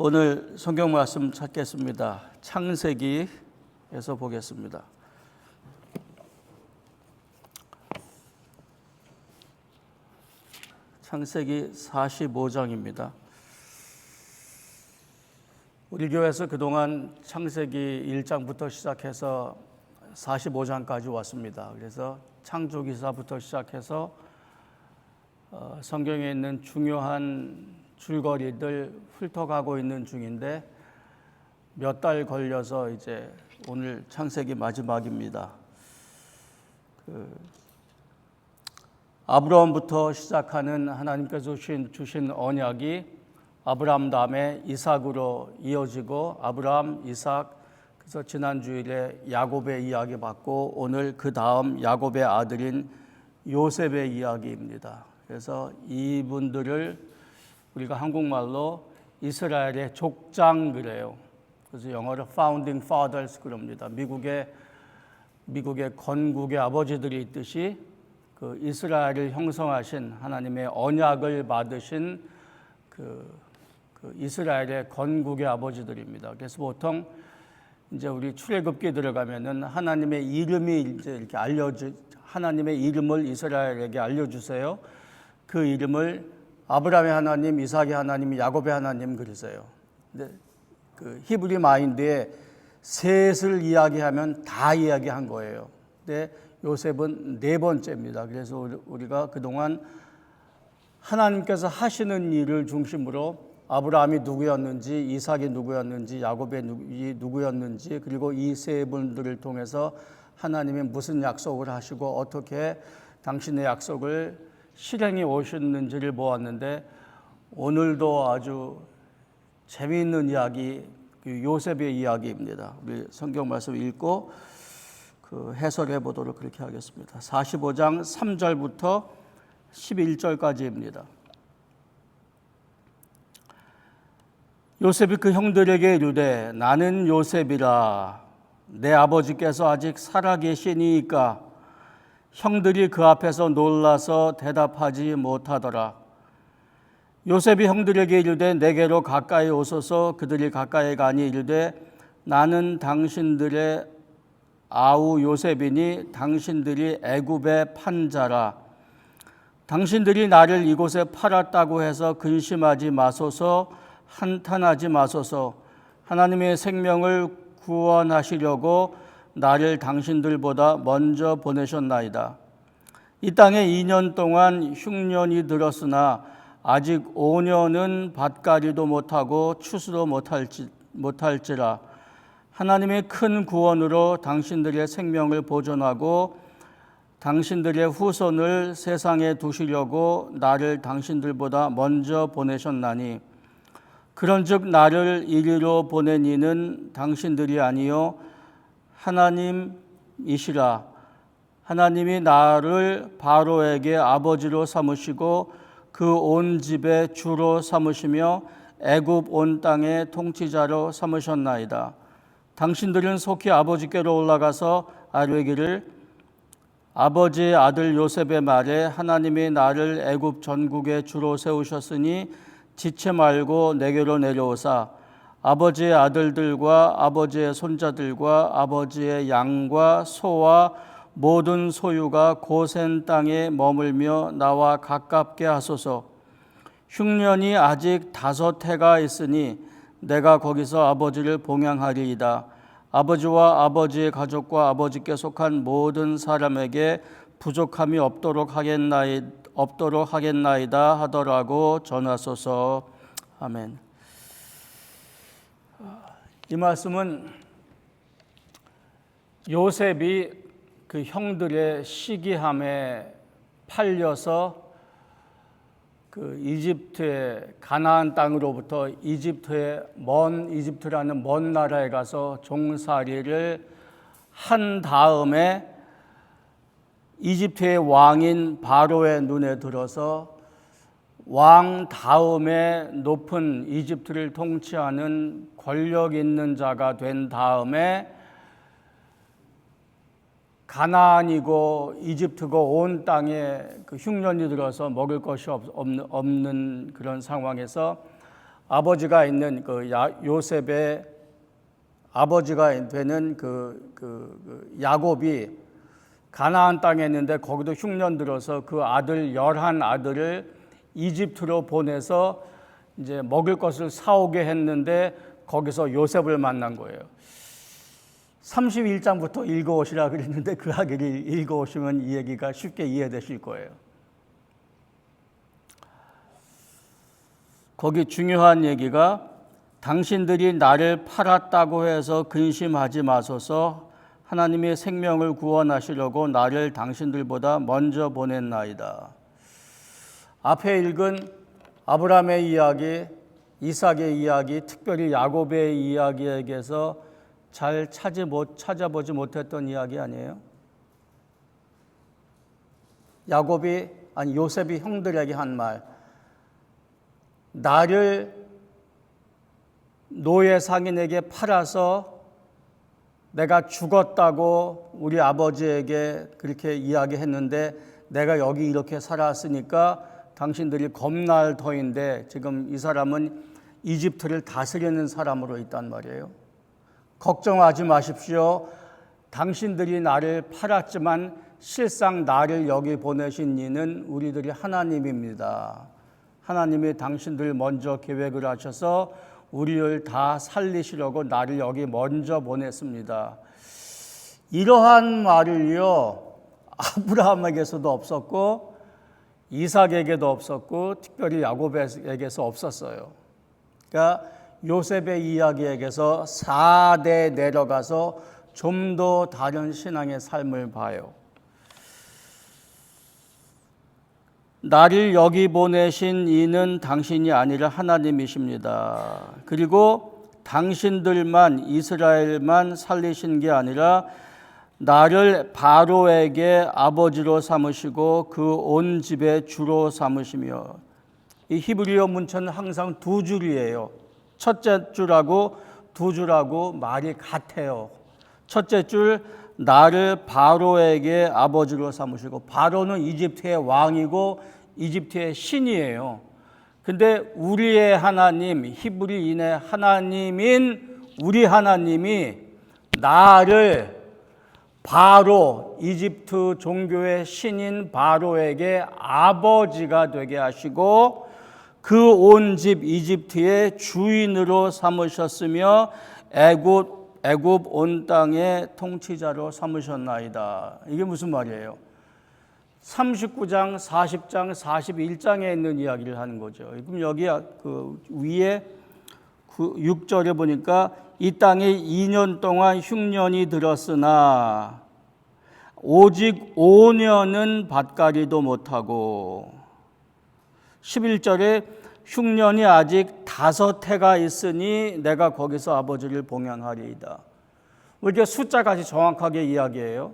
오늘 성경 말씀 찾겠습니다. 창세기에서 보겠습니다. 창세기 45장입니다. 우리 교회에서 그동안 창세기 1장부터 시작해서 45장까지 왔습니다. 그래서 창조기사부터 시작해서 성경에 있는 중요한 줄거리들 훑어가고 있는 중인데 몇 달 걸려서 이제 오늘 창세기 마지막입니다. 아브라함부터 시작하는 하나님께서 주신 언약이 아브라함 다음에 이삭으로 이어지고 아브라함, 이삭, 그래서 지난 주일에 야곱의 이야기 받고 오늘 그 다음 야곱의 아들인 요셉의 이야기입니다. 그래서 이분들을 우리가 한국말로 이스라엘의 족장 그래요. 그래서 영어로 Founding Fathers 그럽니다. 미국의 건국의 아버지들이 있듯이 그 이스라엘을 형성하신 하나님의 언약을 받으신 그 이스라엘의 건국의 아버지들입니다. 그래서 보통 이제 우리 출애굽기 들어가면은 하나님의 이름이 이제 이렇게 하나님의 이름을 이스라엘에게 알려주세요. 그 이름을 아브라함의 하나님, 이삭의 하나님, 야곱의 하나님 그러세요. 근데 그 히브리 마인드에 셋을 이야기하면 다 이야기한 거예요. 근데 요셉은 네 번째입니다. 그래서 우리가 그동안 하나님께서 하시는 일을 중심으로 아브라함이 누구였는지, 이삭이 누구였는지, 야곱이 누구였는지, 그리고 이 세 분들을 통해서 하나님이 무슨 약속을 하시고 어떻게 당신의 약속을 실행해 오셨는지를 보았는데 오늘도 아주 재미있는 이야기, 요셉의 이야기입니다. 우리 성경 말씀 읽고 해설해 보도록 그렇게 하겠습니다. 45장 3절부터 11절까지입니다. 요셉이 그 형들에게 이르되 나는 요셉이라 내 아버지께서 아직 살아계시니이까 형들이 그 앞에서 놀라서 대답하지 못하더라. 요셉이 형들에게 이르되 내게로 가까이 오소서. 그들이 가까이 가니 이르되 나는 당신들의 아우 요셉이니 당신들이 애굽의 판자라. 당신들이 나를 이곳에 팔았다고 해서 근심하지 마소서. 한탄하지 마소서. 하나님의 생명을 구원하시려고 나를 당신들보다 먼저 보내셨나이다. 이 땅에 2년 동안 흉년이 들었으나 아직 5년은 밭갈이도 못하고 추수도 못할지라. 하나님의 큰 구원으로 당신들의 생명을 보존하고 당신들의 후손을 세상에 두시려고 나를 당신들보다 먼저 보내셨나니 그런즉 나를 이리로 보낸 이는 당신들이 아니요 하나님이시라. 하나님이 나를 바로에게 아버지로 삼으시고 그 온 집의 주로 삼으시며 애굽 온 땅의 통치자로 삼으셨나이다. 당신들은 속히 아버지께로 올라가서 아뢰기를 아버지의 아들 요셉의 말에 하나님이 나를 애굽 전국의 주로 세우셨으니 지체 말고 내게로 내려오사 아버지의 아들들과 아버지의 손자들과 아버지의 양과 소와 모든 소유가 고센 땅에 머물며 나와 가깝게 하소서. 흉년이 아직 5해가 있으니 내가 거기서 아버지를 봉양하리이다. 아버지와 아버지의 가족과 아버지께 속한 모든 사람에게 부족함이 없도록 하겠나이다 하더라고 전하소서. 아멘. 이 말씀은 요셉이 그 형들의 시기함에 팔려서 그 이집트의 가나안 땅으로부터 이집트라는 먼 나라에 가서 종살이를 한 다음에 이집트의 왕인 바로의 눈에 들어서 왕 다음에 높은 이집트를 통치하는 권력 있는 자가 된 다음에 가나안이고 이집트고 온 땅에 그 흉년이 들어서 먹을 것이 없는 그런 상황에서 아버지가 있는 요셉의 아버지가 되는 야곱이 가나안 땅에 있는데 거기도 흉년 들어서 그 아들 11아들을 이집트로 보내서 이제 먹을 것을 사오게 했는데 거기서 요셉을 만난 거예요. 31장부터 읽어오시라 그랬는데 그 이야기를 읽어오시면 이 얘기가 쉽게 이해되실 거예요. 거기 중요한 얘기가 당신들이 나를 팔았다고 해서 근심하지 마소서. 하나님의 생명을 구원하시려고 나를 당신들보다 먼저 보냈나이다. 앞에 읽은 아브라함의 이야기, 이삭의 이야기, 특별히 야곱의 이야기에게서 잘 찾아보지 못했던 이야기 아니에요? 요셉이 형들에게 한 말, 나를 노예 상인에게 팔아서 내가 죽었다고 우리 아버지에게 그렇게 이야기했는데 내가 여기 이렇게 살았으니까 당신들이 겁날 터인데 지금 이 사람은 이집트를 다스리는 사람으로 있단 말이에요. 걱정하지 마십시오. 당신들이 나를 팔았지만 실상 나를 여기 보내신 이는 우리들이 하나님입니다. 하나님이 당신들 먼저 계획을 하셔서 우리를 다 살리시려고 나를 여기 먼저 보냈습니다. 이러한 말을요, 아브라함에게서도 없었고 이삭에게도 없었고 특별히 야곱에게서 없었어요. 그러니까 요셉의 이야기에게서 4대 내려가서 좀 더 다른 신앙의 삶을 봐요. 나를 여기 보내신 이는 당신이 아니라 하나님이십니다. 그리고 당신들만 이스라엘만 살리신 게 아니라 나를 바로에게 아버지로 삼으시고 그 온 집의 주로 삼으시며, 이 히브리어 문자는 항상 두 줄이에요. 첫째 줄하고 두 줄하고 말이 같아요. 첫째 줄, 나를 바로에게 아버지로 삼으시고, 바로는 이집트의 왕이고 이집트의 신이에요. 근데 우리의 하나님, 히브리인의 하나님인 우리 하나님이 나를 바로, 이집트 종교의 신인 바로에게 아버지가 되게 하시고 그 온 집 이집트의 주인으로 삼으셨으며 애굽 온 땅의 통치자로 삼으셨나이다. 이게 무슨 말이에요? 39장, 40장, 41장에 있는 이야기를 하는 거죠. 그럼 여기 그 위에 6절에 보니까 이 땅에 2년 동안 흉년이 들었으나 오직 5년은 밭갈이도 못하고, 11절에 흉년이 아직 5해가 있으니 내가 거기서 아버지를 봉양하리이다. 이렇게 숫자까지 정확하게 이야기해요.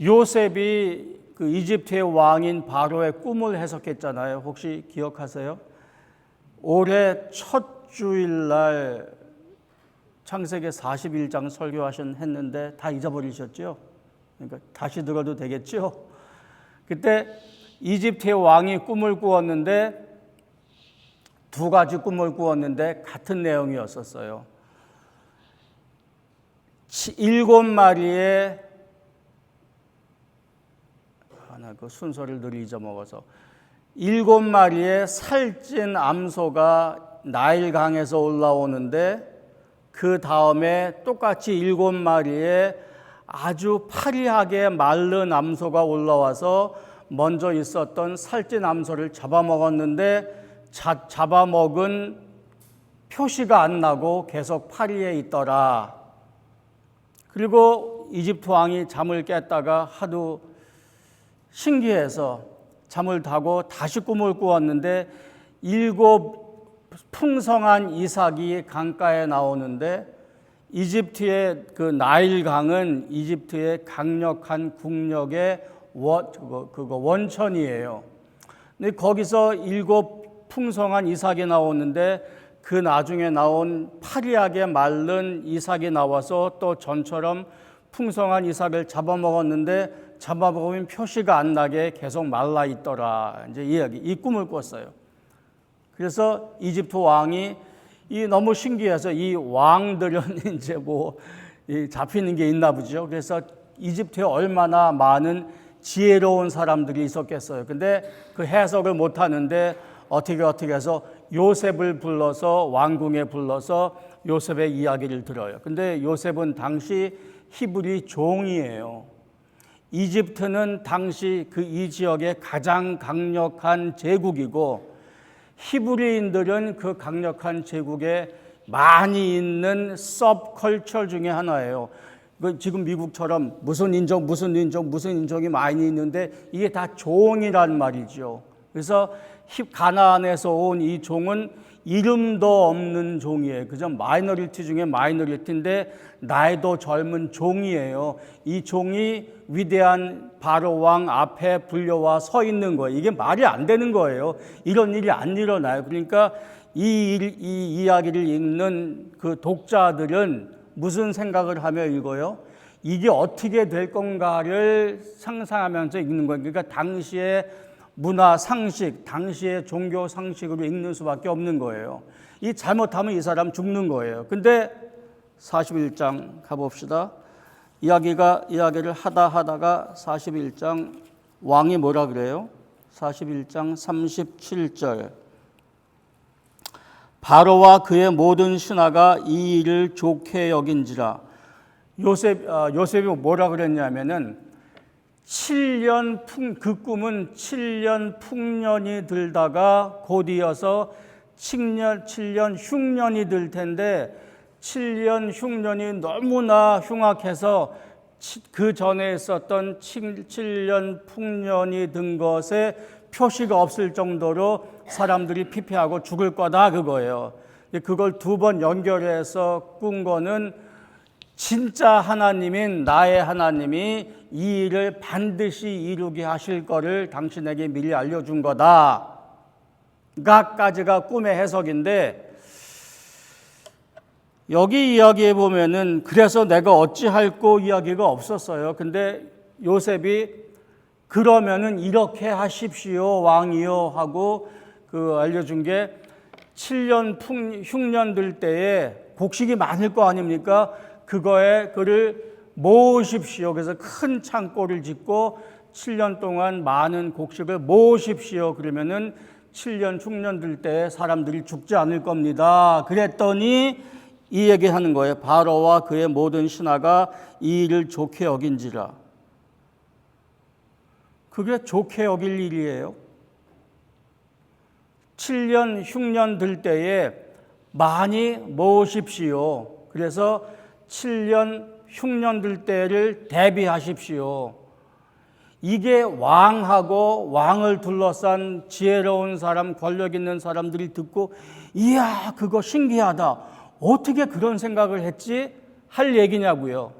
요셉이 그 이집트의 왕인 바로의 꿈을 해석했잖아요. 혹시 기억하세요? 올해 첫 주일날 창세기 41장 설교했는데 다 잊어버리셨죠? 그러니까 다시 들어도 되겠죠? 그때 이집트의 왕이 꿈을 꾸었는데 두 가지 꿈을 꾸었는데 같은 내용이었었어요. 7마리의 그 순서를 늘 잊어먹어서 7마리의 살찐 암소가 나일강에서 올라오는데 그 다음에 똑같이 7마리의 아주 파리하게 마른 암소가 올라와서 먼저 있었던 살찐 암소를 잡아먹었는데 잡아먹은 표시가 안 나고 계속 파리에 있더라. 그리고 이집트 왕이 잠을 깼다가 하도 신기해서 잠을 자고 다시 꿈을 꾸었는데 7 풍성한 이삭이 강가에 나오는데 이집트의 그 나일강은 이집트의 강력한 국력의 원천이에요. 근데 거기서 7 풍성한 이삭이 나오는데 그 나중에 나온 파리하게 마른 이삭이 나와서 또 전처럼 풍성한 이삭을 잡아먹었는데 잡아먹으면 표시가 안 나게 계속 말라 있더라. 이제 이 꿈을 꿨어요. 그래서 이집트 왕이 너무 신기해서 이 왕들은 이제 잡히는 게 있나 보죠. 그래서 이집트에 얼마나 많은 지혜로운 사람들이 있었겠어요. 근데 그 해석을 못 하는데 어떻게 해서 요셉을 불러서 왕궁에 불러서 요셉의 이야기를 들어요. 근데 요셉은 당시 히브리 종이에요. 이집트는 당시 이 지역의 가장 강력한 제국이고 히브리인들은 그 강력한 제국에 많이 있는 서브컬처 중에 하나예요. 지금 미국처럼 무슨 인종이 많이 있는데 이게 다 종이란 말이죠. 그래서 가나안에서 온 이 종은 이름도 없는 종이에요. 그저 마이너리티 중에 마이너리티인데 나이도 젊은 종이에요. 이 종이 위대한 바로 왕 앞에 불려와 서 있는 거예요. 이게 말이 안 되는 거예요. 이런 일이 안 일어나요. 그러니까 이 이야기를 읽는 그 독자들은 무슨 생각을 하며 읽어요? 이게 어떻게 될 건가를 상상하면서 읽는 거예요. 그러니까 당시의 문화 상식, 당시의 종교 상식으로 읽는 수밖에 없는 거예요. 이 잘못하면 이 사람 죽는 거예요. 근데 41장 가봅시다. 이야기를 하다가 41장 왕이 뭐라 그래요? 41장 37절. 바로와 그의 모든 신하가 이 일을 좋게 여긴지라. 요셉이 뭐라 그랬냐면은 7년 그 꿈은 7년 풍년이 들다가 곧이어서 7년 흉년이 들 텐데 7년 흉년이 너무나 흉악해서 그 전에 있었던 7년 풍년이 든 것에 표시가 없을 정도로 사람들이 피폐하고 죽을 거다 그거예요. 그걸 두 번 연결해서 꾼 거는 진짜 하나님인 나의 하나님이 이 일을 반드시 이루게 하실 거를 당신에게 미리 알려준 거다. 까지가 꿈의 해석인데 여기 이야기에 보면은 그래서 내가 어찌할꼬 이야기가 없었어요. 근데 요셉이 그러면은 이렇게 하십시오 왕이요 하고 알려준 게 7년 흉년 들 때에 곡식이 많을 거 아닙니까? 그를 모으십시오. 그래서 큰 창고를 짓고 7년 동안 많은 곡식을 모으십시오. 그러면은 7년 흉년 들 때 사람들이 죽지 않을 겁니다. 그랬더니 이 얘기하는 거예요. 바로와 그의 모든 신하가 이 일을 좋게 여긴지라. 그게 좋게 여길 일이에요. 7년 흉년 들 때에 많이 모으십시오. 그래서 7년 흉년 들 때를 대비하십시오. 이게 왕하고 왕을 둘러싼 지혜로운 사람, 권력 있는 사람들이 듣고 이야 그거 신기하다. 어떻게 그런 생각을 했지? 할 얘기냐고요.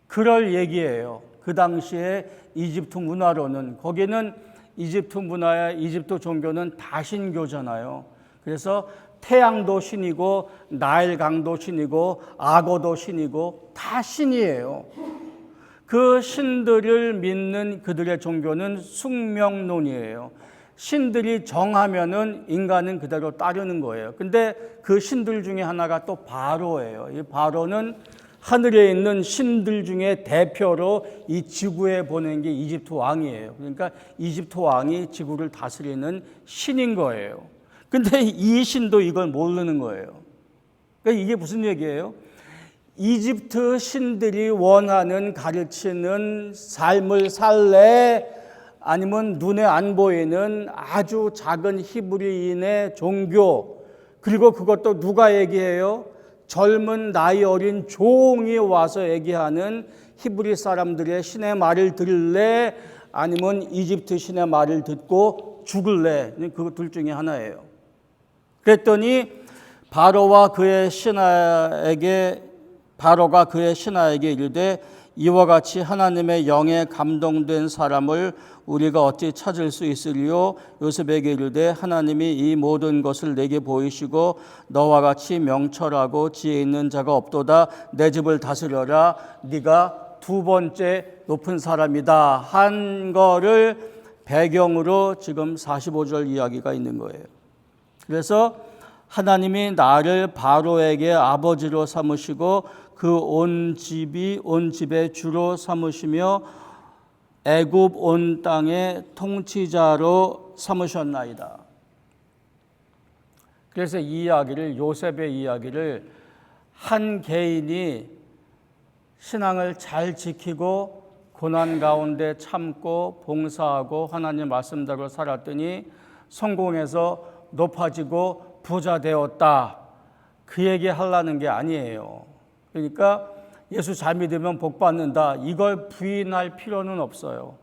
그럴 얘기예요. 그 당시에 이집트 문화로는 거기는 이집트 문화야 이집트 종교는 다신교잖아요. 그래서 태양도 신이고 나일강도 신이고 악어도 신이고 다 신이에요. 그 신들을 믿는 그들의 종교는 숙명론이에요. 신들이 정하면은 인간은 그대로 따르는 거예요. 근데 그 신들 중에 하나가 또 바로예요. 이 바로는 하늘에 있는 신들 중에 대표로 이 지구에 보낸 게 이집트 왕이에요. 그러니까 이집트 왕이 지구를 다스리는 신인 거예요. 근데 이 신도 이걸 모르는 거예요. 그러니까 이게 무슨 얘기예요? 이집트 신들이 원하는 가르치는 삶을 살래? 아니면 눈에 안 보이는 아주 작은 히브리인의 종교, 그리고 그것도 누가 얘기해요? 젊은 나이 어린 종이 와서 얘기하는 히브리 사람들의 신의 말을 들을래? 아니면 이집트 신의 말을 듣고 죽을래? 그 둘 중에 하나예요. 그랬더니 바로가 그의 신하에게 이르되 이와 같이 하나님의 영에 감동된 사람을 우리가 어찌 찾을 수 있으리요? 요셉에게 이르되 하나님이 이 모든 것을 내게 보이시고 너와 같이 명철하고 지혜 있는 자가 없도다. 내 집을 다스려라. 네가 두 번째 높은 사람이다 한 거를 배경으로 지금 45절 이야기가 있는 거예요. 그래서 하나님이 나를 바로에게 아버지로 삼으시고 그 온 집의 주로 삼으시며 애굽 온 땅의 통치자로 삼으셨나이다. 그래서 이 이야기를, 요셉의 이야기를 한 개인이 신앙을 잘 지키고 고난 가운데 참고 봉사하고 하나님 말씀대로 살았더니 성공해서 높아지고 부자 되었다. 그 얘기 하려는 게 아니에요. 그러니까 예수 잘 믿으면 복 받는다. 이걸 부인할 필요는 없어요.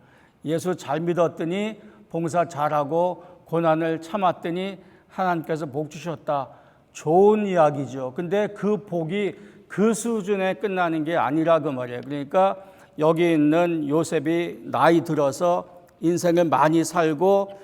예수 잘 믿었더니 봉사 잘하고 고난을 참았더니 하나님께서 복 주셨다. 좋은 이야기죠. 근데 그 복이 그 수준에 끝나는 게 아니라 그 말이에요. 그러니까 여기 있는 요셉이 나이 들어서 인생을 많이 살고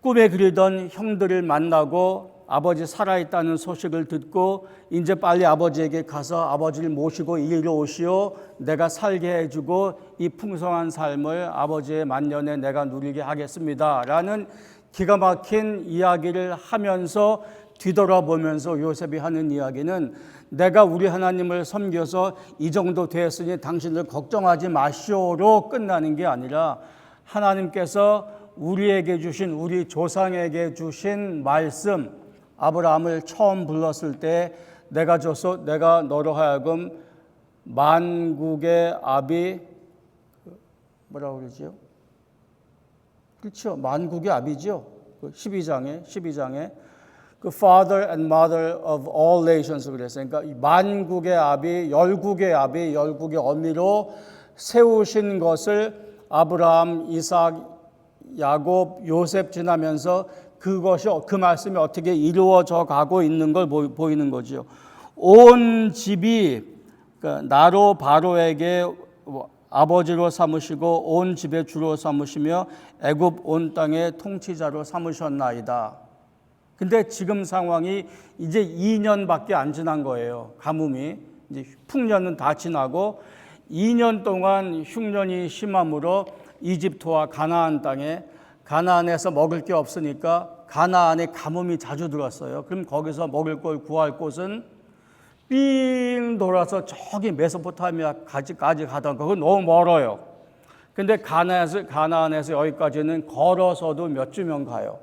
꿈에 그리던 형들을 만나고 아버지 살아있다는 소식을 듣고 이제 빨리 아버지에게 가서 아버지를 모시고 이리로 오시오. 내가 살게 해주고 이 풍성한 삶을 아버지의 만년에 내가 누리게 하겠습니다. 라는 기가 막힌 이야기를 하면서 뒤돌아보면서 요셉이 하는 이야기는 내가 우리 하나님을 섬겨서 이 정도 되었으니 당신들 걱정하지 마시오로 끝나는 게 아니라 하나님께서 우리에게 주신, 우리 조상에게 주신 말씀, 아브라함을 처음 불렀을 때 내가 너로 하여금 만국의 아비, 뭐라고 그러지요? 그렇죠. 만국의 아비죠. 12장에 그 Father and Mother of all nations 그랬어요. 그러니까 만국의 아비, 열국의 아비, 열국의 어미로 세우신 것을 아브라함, 이삭, 야곱, 요셉 지나면서 그 말씀이 어떻게 이루어져 가고 있는 걸 보이는 거죠. 온 집이 그러니까 나로 바로에게 아버지로 삼으시고 온 집의 주로 삼으시며 애굽 온 땅의 통치자로 삼으셨나이다. 근데 지금 상황이 이제 2년밖에 안 지난 거예요. 가뭄이 이제 풍년은 다 지나고 2년 동안 흉년이 심함으로 이집트와 가나안 땅에 가나안에서 먹을 게 없으니까 가나안에 가뭄이 자주 들었어요. 그럼 거기서 먹을 걸 구할 곳은 삥 돌아서 저기 메소포타미아까지 가던 거. 그건 너무 멀어요. 근데 가나안에서 여기까지는 걸어서도 몇 주면 가요.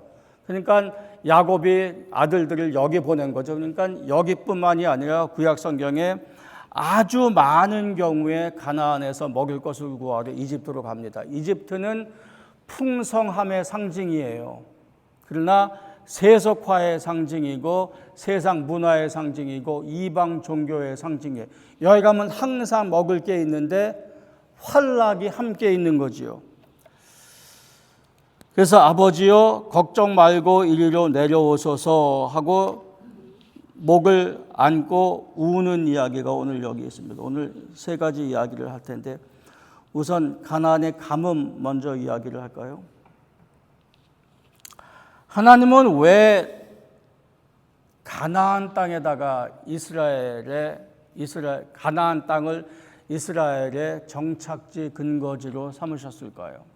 그러니까 야곱이 아들들을 여기 보낸 거죠. 그러니까 여기뿐만이 아니라 구약 성경에 아주 많은 경우에 가나안에서 먹을 것을 구하러 이집트로 갑니다. 이집트는 풍성함의 상징이에요. 그러나 세속화의 상징이고 세상 문화의 상징이고 이방 종교의 상징이에요. 여기 가면 항상 먹을 게 있는데 환락이 함께 있는 거지요. 그래서 아버지여 걱정 말고 이리로 내려오소서 하고 목을 안고 우는 이야기가 오늘 여기 있습니다. 오늘 세 가지 이야기를 할 텐데 우선 가나안의 가뭄 먼저 이야기를 할까요? 하나님은 왜 가나안 땅에다가 가나안 땅을 이스라엘의 정착지 근거지로 삼으셨을까요?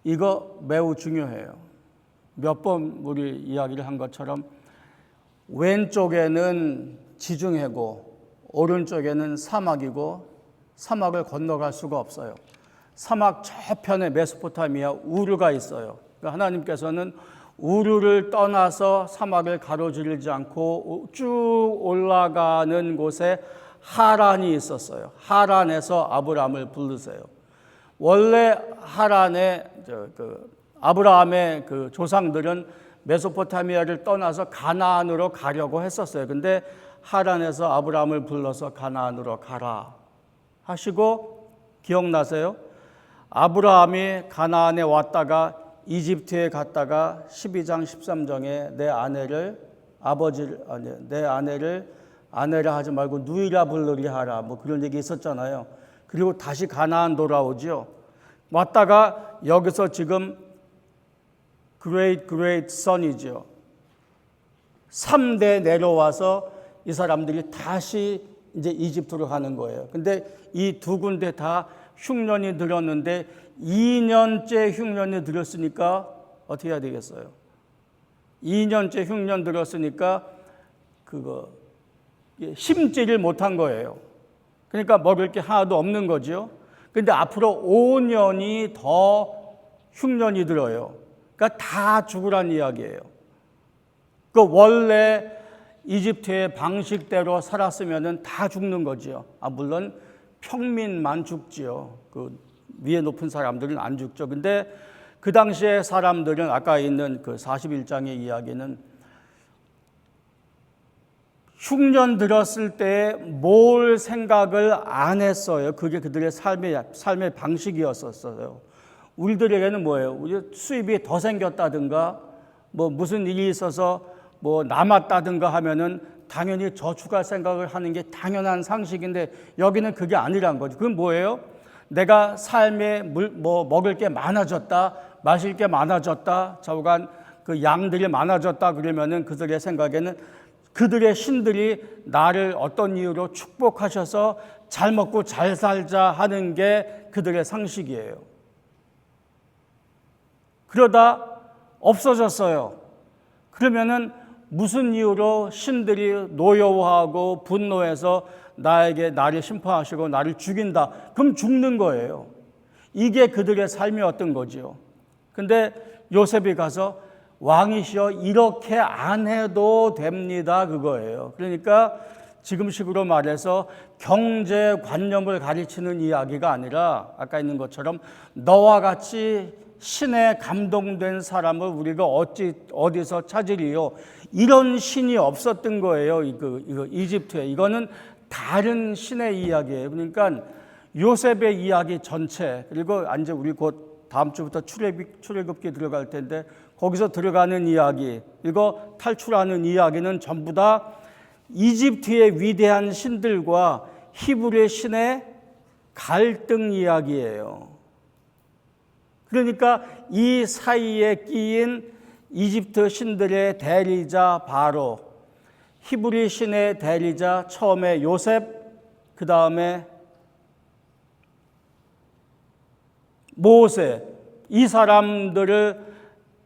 이거 매우 중요해요. 몇 번 우리 이야기를 한 것처럼 왼쪽에는 지중해고 오른쪽에는 사막이고 사막을 건너갈 수가 없어요. 사막 저편에 메소포타미아 우르가 있어요. 그러니까 하나님께서는 우르를 떠나서 사막을 가로지르지 않고 쭉 올라가는 곳에 하란이 있었어요. 하란에서 아브라함을 부르세요. 원래 하란에 아브라함의 그 조상들은 메소포타미아를 떠나서 가나안으로 가려고 했었어요. 근데 하란에서 아브라함을 불러서 가나안으로 가라 하시고 기억나세요? 아브라함이 가나안에 왔다가 이집트에 갔다가 12장 13장에 내 아내를 아내라 하지 말고 누이라 부르리 하라 뭐 그런 얘기 있었잖아요. 그리고 다시 가나안 돌아오죠. 왔다가 여기서 지금 great son이죠. 3대 내려와서 이 사람들이 다시 이제 이집트로 가는 거예요. 근데 이 두 군데 다 흉년이 들었는데 2년째 흉년이 들었으니까 어떻게 해야 되겠어요? 2년째 흉년 들었으니까 심지를 못한 거예요. 그러니까 먹을 게 하나도 없는 거죠. 근데 앞으로 5년이 더 흉년이 들어요. 그러니까 다 죽으란 이야기예요. 그 원래 이집트의 방식대로 살았으면은 다 죽는 거죠. 물론 평민만 죽지요. 그 위에 높은 사람들은 안 죽죠. 근데 그 당시에 사람들은 아까 있는 그 41장의 이야기는 흉년 들었을 때 뭘 생각을 안 했어요. 그게 그들의 삶의 방식이었었어요. 우리들에게는 뭐예요? 우리 수입이 더 생겼다든가 무슨 일이 있어서 남았다든가 하면은 당연히 저축할 생각을 하는 게 당연한 상식인데 여기는 그게 아니란 거죠. 그건 뭐예요? 내가 삶에 먹을 게 많아졌다, 마실 게 많아졌다, 좌우간 그 양들이 많아졌다 그러면은 그들의 생각에는 그들의 신들이 나를 어떤 이유로 축복하셔서 잘 먹고 잘 살자 하는 게 그들의 상식이에요. 그러다 없어졌어요. 그러면은 무슨 이유로 신들이 노여워하고 분노해서 나를 심판하시고 나를 죽인다. 그럼 죽는 거예요. 이게 그들의 삶이었던 거죠. 근데 요셉이 가서 왕이시여 이렇게 안 해도 됩니다. 그거예요. 그러니까 지금식으로 말해서 경제관념을 가르치는 이야기가 아니라 아까 있는 것처럼 너와 같이 신에 감동된 사람을 우리가 어디서 찾으리요? 이런 신이 없었던 거예요. 이거 이집트에. 이거는 다른 신의 이야기예요. 그러니까 요셉의 이야기 전체, 그리고 이제 우리 곧 다음 주부터 출애굽기 들어갈 텐데 거기서 들어가는 이야기, 이거 탈출하는 이야기는 전부 다 이집트의 위대한 신들과 히브리의 신의 갈등 이야기예요. 그러니까 이 사이에 끼인 이집트 신들의 대리자 바로, 히브리 신의 대리자 처음에 요셉, 그 다음에 모세, 이 사람들을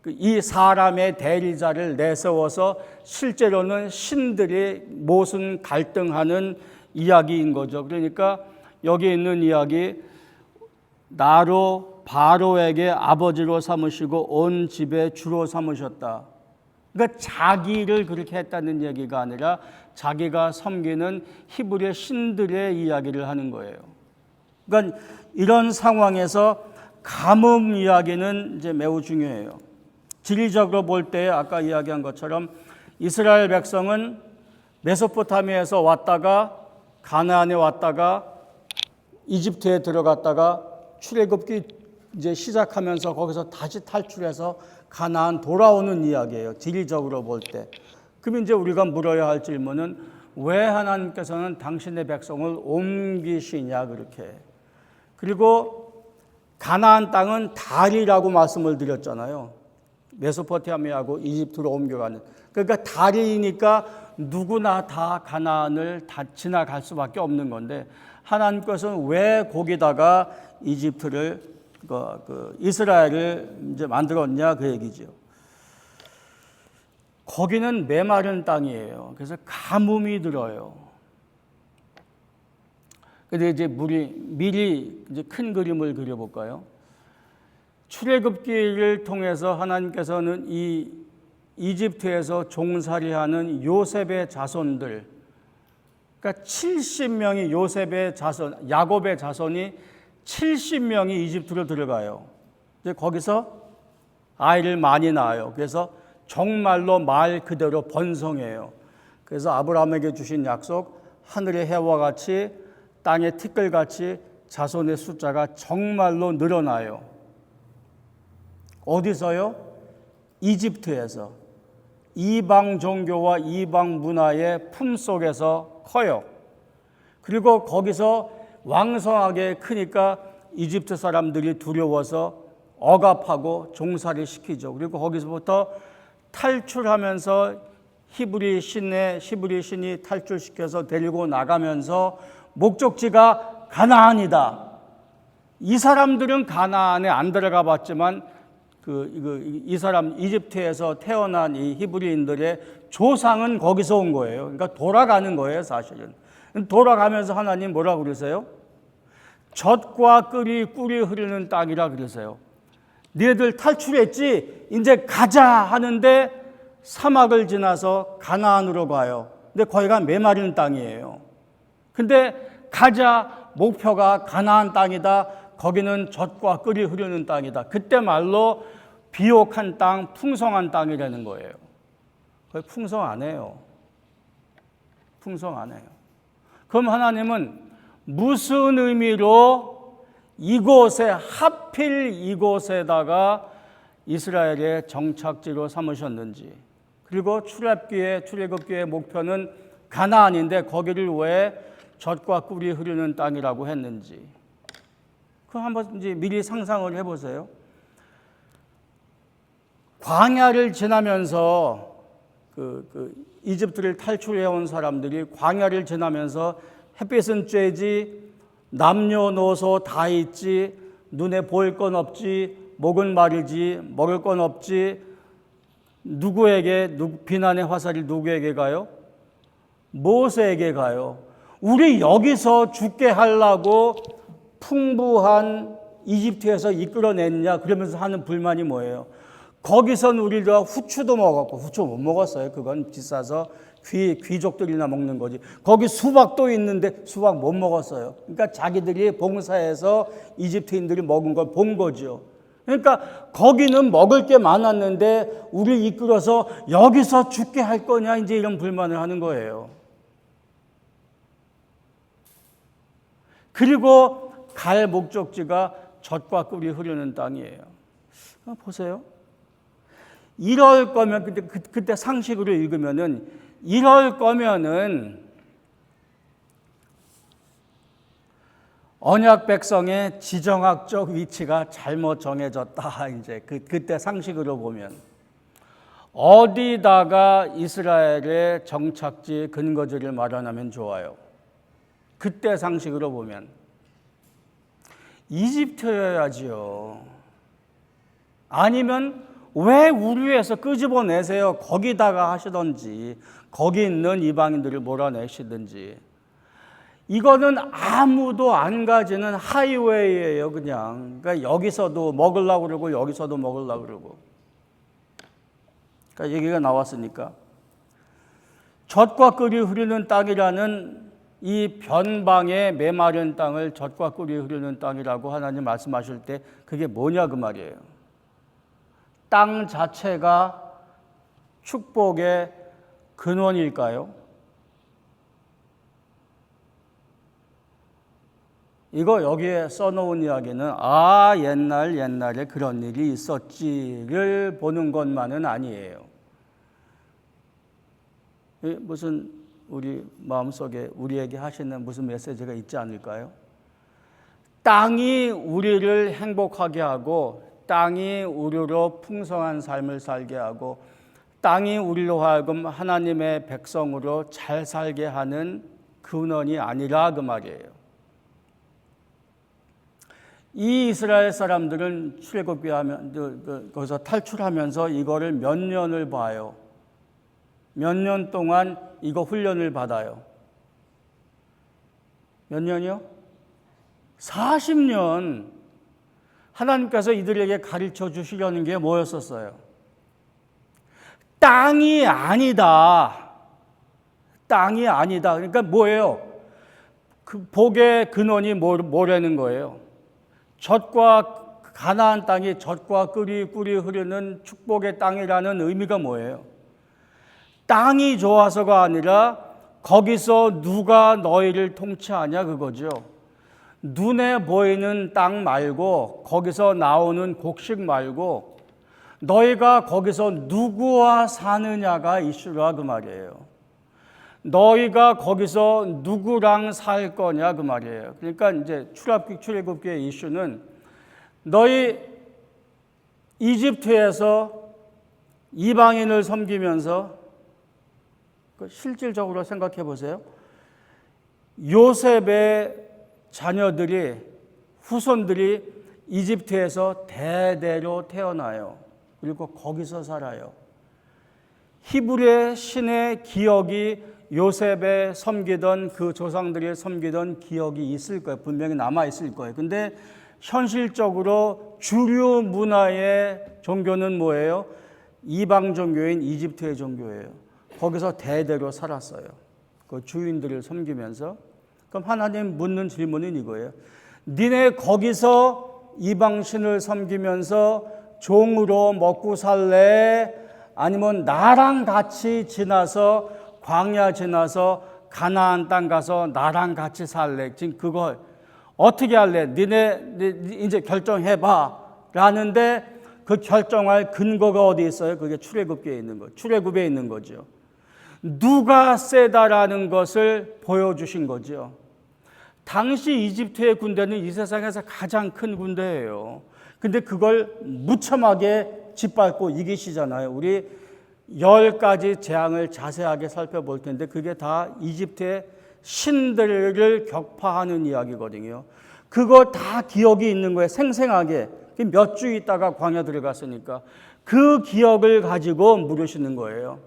이 사람의 대리자를 내세워서 실제로는 신들이 모순 갈등하는 이야기인 거죠. 그러니까 여기 있는 이야기, 나로 바로에게 아버지로 삼으시고 온 집의 주로 삼으셨다. 그러니까 자기를 그렇게 했다는 얘기가 아니라 자기가 섬기는 히브리의 신들의 이야기를 하는 거예요. 그러니까 이런 상황에서 가뭄 이야기는 이제 매우 중요해요. 지리적으로 볼 때 아까 이야기한 것처럼 이스라엘 백성은 메소포타미아에서 왔다가 가나안에 왔다가 이집트에 들어갔다가 출애굽기 이제 시작하면서 거기서 다시 탈출해서 가나안 돌아오는 이야기예요. 지리적으로 볼 때. 그럼 이제 우리가 물어야 할 질문은 왜 하나님께서는 당신의 백성을 옮기시냐 그렇게. 그리고 가나안 땅은 다리라고 말씀을 드렸잖아요. 메소포타미아하고 이집트로 옮겨가는. 그러니까 다리니까 누구나 다 가나안을 다 지나갈 수밖에 없는 건데 하나님께서는 왜 거기다가 이집트를 이스라엘을 이제 만들었냐 그 얘기죠. 거기는 메마른 땅이에요. 그래서 가뭄이 들어요. 근데 이제 미리 이제 큰 그림을 그려볼까요? 출애굽기를 통해서 하나님께서는 이 이집트에서 종살이하는 요셉의 자손들, 그러니까 70명이 요셉의 자손, 야곱의 자손이 70명이 이집트로 들어가요. 이제 거기서 아이를 많이 낳아요. 그래서 정말로 말 그대로 번성해요. 그래서 아브라함에게 주신 약속, 하늘의 해와 같이 땅의 티끌같이 자손의 숫자가 정말로 늘어나요. 어디서요? 이집트에서. 이방 종교와 이방 문화의 품속에서 커요. 그리고 거기서 왕성하게 크니까 이집트 사람들이 두려워서 억압하고 종살이 시키죠. 그리고 거기서부터 탈출하면서 히브리 신이 탈출시켜서 데리고 나가면서 목적지가 가나안이다. 이 사람들은 가나안에 안 들어가 봤지만 이 사람 이집트에서 태어난 이 히브리인들의 조상은 거기서 온 거예요. 그러니까 돌아가는 거예요, 사실은. 돌아가면서 하나님 뭐라고 그러세요? 젖과 꿀이 흐르는 땅이라 그러세요. 너희들 탈출했지? 이제 가자 하는데 사막을 지나서 가나안으로 가요. 근데 거기가 메마른 땅이에요. 근데 가자, 목표가 가나안 땅이다. 거기는 젖과 꿀이 흐르는 땅이다. 그때 말로 비옥한 땅, 풍성한 땅이라는 거예요. 거기 풍성 안 해요. 풍성 안 해요. 그럼 하나님은 무슨 의미로 이곳에, 하필 이곳에다가 이스라엘의 정착지로 삼으셨는지, 그리고 출애굽기의 목표는 가나안인데 거기를 왜 젖과 꿀이 흐르는 땅이라고 했는지, 그 한번 이제 미리 상상을 해보세요. 광야를 지나면서 이집트를 탈출해온 사람들이 광야를 지나면서 햇빛은 쬐지, 남녀노소 다 있지, 눈에 보일 건 없지, 목은 마르지, 먹을 건 없지, 비난의 화살이 누구에게 가요? 모세에게 가요. 우리 여기서 죽게 하려고 풍부한 이집트에서 이끌어냈냐, 그러면서 하는 불만이 뭐예요? 거기선 우리가 후추도 먹었고, 후추 못 먹었어요. 그건 비싸서 귀족들이나 먹는 거지. 거기 수박도 있는데 수박 못 먹었어요. 그러니까 자기들이 봉사해서 이집트인들이 먹은 걸 본 거죠. 그러니까 거기는 먹을 게 많았는데 우리 이끌어서 여기서 죽게 할 거냐, 이제 이런 불만을 하는 거예요. 그리고 갈 목적지가 젖과 꿀이 흐르는 땅이에요. 보세요. 이럴 거면, 그때 상식으로 읽으면은, 이럴 거면은 언약 백성의 지정학적 위치가 잘못 정해졌다. 이제 그때 상식으로 보면 어디다가 이스라엘의 정착지 근거지를 마련하면 좋아요? 그때 상식으로 보면 이집트여야지요. 아니면 왜 우리에서 끄집어내세요? 거기다가 하시던지, 거기 있는 이방인들을 몰아내시든지. 이거는 아무도 안 가지는 하이웨이예요, 그냥. 그러니까 여기서도 먹으려고 그러고 여기서도 먹으려고 그러고. 그러니까 얘기가 나왔으니까. 젖과 꿀이 흐르는 땅이라는 이 변방의 메마른 땅을 젖과 꿀이 흐르는 땅이라고 하나님 말씀하실 때 그게 뭐냐 그 말이에요. 땅 자체가 축복의 근원일까요? 이거 여기에 써놓은 이야기는 옛날에 그런 일이 있었지를 보는 것만은 아니에요. 무슨 우리 마음속에 우리에게 하시는 무슨 메시지가 있지 않을까요? 땅이 우리를 행복하게 하고, 땅이 우리로 풍성한 삶을 살게 하고, 땅이 우리로 하여금 하나님의 백성으로 잘 살게 하는 근원이 아니라 그 말이에요. 이 이스라엘 사람들은 출애굽하면 거기서 탈출하면서 이거를 몇 년을 봐요. 몇 년 동안 이거 훈련을 받아요. 몇 년이요? 40년. 하나님께서 이들에게 가르쳐 주시려는 게 뭐였었어요? 땅이 아니다. 땅이 아니다. 그러니까 뭐예요? 그 복의 근원이 뭐라는 거예요? 젖과 가나안 땅이 젖과 꿀이 흐르는 축복의 땅이라는 의미가 뭐예요? 땅이 좋아서가 아니라 거기서 누가 너희를 통치하냐 그거죠. 눈에 보이는 땅 말고, 거기서 나오는 곡식 말고, 너희가 거기서 누구와 사느냐가 이슈라 그 말이에요. 너희가 거기서 누구랑 살 거냐 그 말이에요. 그러니까 이제 출애굽기의 이슈는 너희 이집트에서 이방인을 섬기면서, 실질적으로 생각해 보세요. 요셉의 자녀들이 후손들이 이집트에서 대대로 태어나요. 그리고 거기서 살아요. 히브리의 신의 기억이 요셉의 섬기던 그 조상들이 섬기던 기억이 있을 거예요. 분명히 남아 있을 거예요. 근데 현실적으로 주류 문화의 종교는 뭐예요? 이방 종교인 이집트의 종교예요. 거기서 대대로 살았어요. 그 주인들을 섬기면서. 그럼 하나님 묻는 질문은 이거예요. 니네 거기서 이방신을 섬기면서 종으로 먹고 살래? 아니면 나랑 같이 지나서 광야 지나서 가나안 땅 가서 나랑 같이 살래? 지금 그걸 어떻게 할래? 니네 이제 결정해봐 라는데 그 결정할 근거가 어디 있어요? 그게 출애굽기에 있는 거, 출애굽에 있는 거죠. 누가 세다라는 것을 보여주신 거죠. 당시 이집트의 군대는 이 세상에서 가장 큰 군대예요. 근데 그걸 무참하게 짓밟고 이기시잖아요. 우리 10가지 재앙을 자세하게 살펴볼 텐데 그게 다 이집트의 신들을 격파하는 이야기거든요. 그거 다 기억이 있는 거예요. 생생하게. 몇 주 있다가 광야 들어갔으니까 그 기억을 가지고 물으시는 거예요.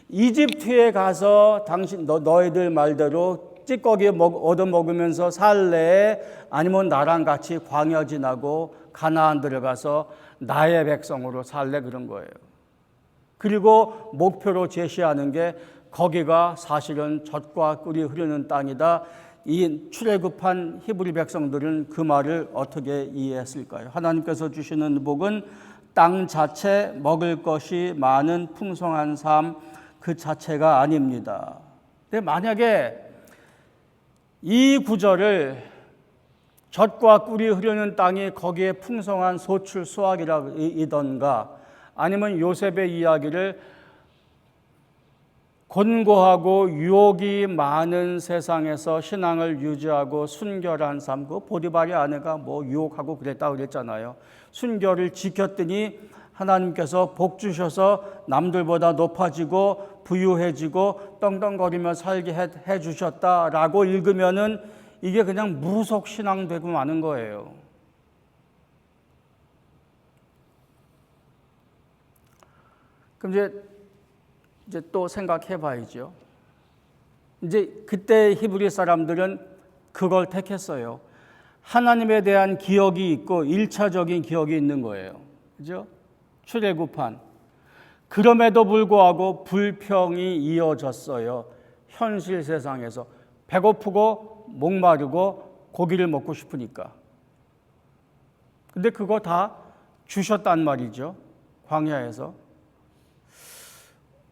이집트에 가서 당신 너희들 말대로 찌꺼기 얻어먹으면서 살래? 아니면 나랑 같이 광야 지나고 가나안 들어가서 나의 백성으로 살래? 그런 거예요. 그리고 목표로 제시하는 게 거기가 사실은 젖과 꿀이 흐르는 땅이다. 이 출애굽한 히브리 백성들은 그 말을 어떻게 이해했을까요? 하나님께서 주시는 복은 땅 자체, 먹을 것이 많은 풍성한 삶 그 자체가 아닙니다. 근데 만약에 이 구절을 젖과 꿀이 흐르는 땅이 거기에 풍성한 소출 수확이라던가 아니면 요셉의 이야기를 곤고하고 유혹이 많은 세상에서 신앙을 유지하고 순결한 삶, 그 보디발의 아내가 뭐 유혹하고 그랬다고 그랬잖아요. 순결을 지켰더니 하나님께서 복 주셔서 남들보다 높아지고 부유해지고 떵떵거리며 살게 해주셨다라고 읽으면은 이게 그냥 무속 신앙 되고 마는 거예요. 그럼 이제 또 생각해 봐야죠. 이제 그때 히브리 사람들은 그걸 택했어요. 하나님에 대한 기억이 있고 1차적인 기억이 있는 거예요. 그죠? 출애굽한. 그럼에도 불구하고 불평이 이어졌어요. 현실 세상에서. 배고프고 목마르고 고기를 먹고 싶으니까. 근데 그거 다 주셨단 말이죠. 광야에서.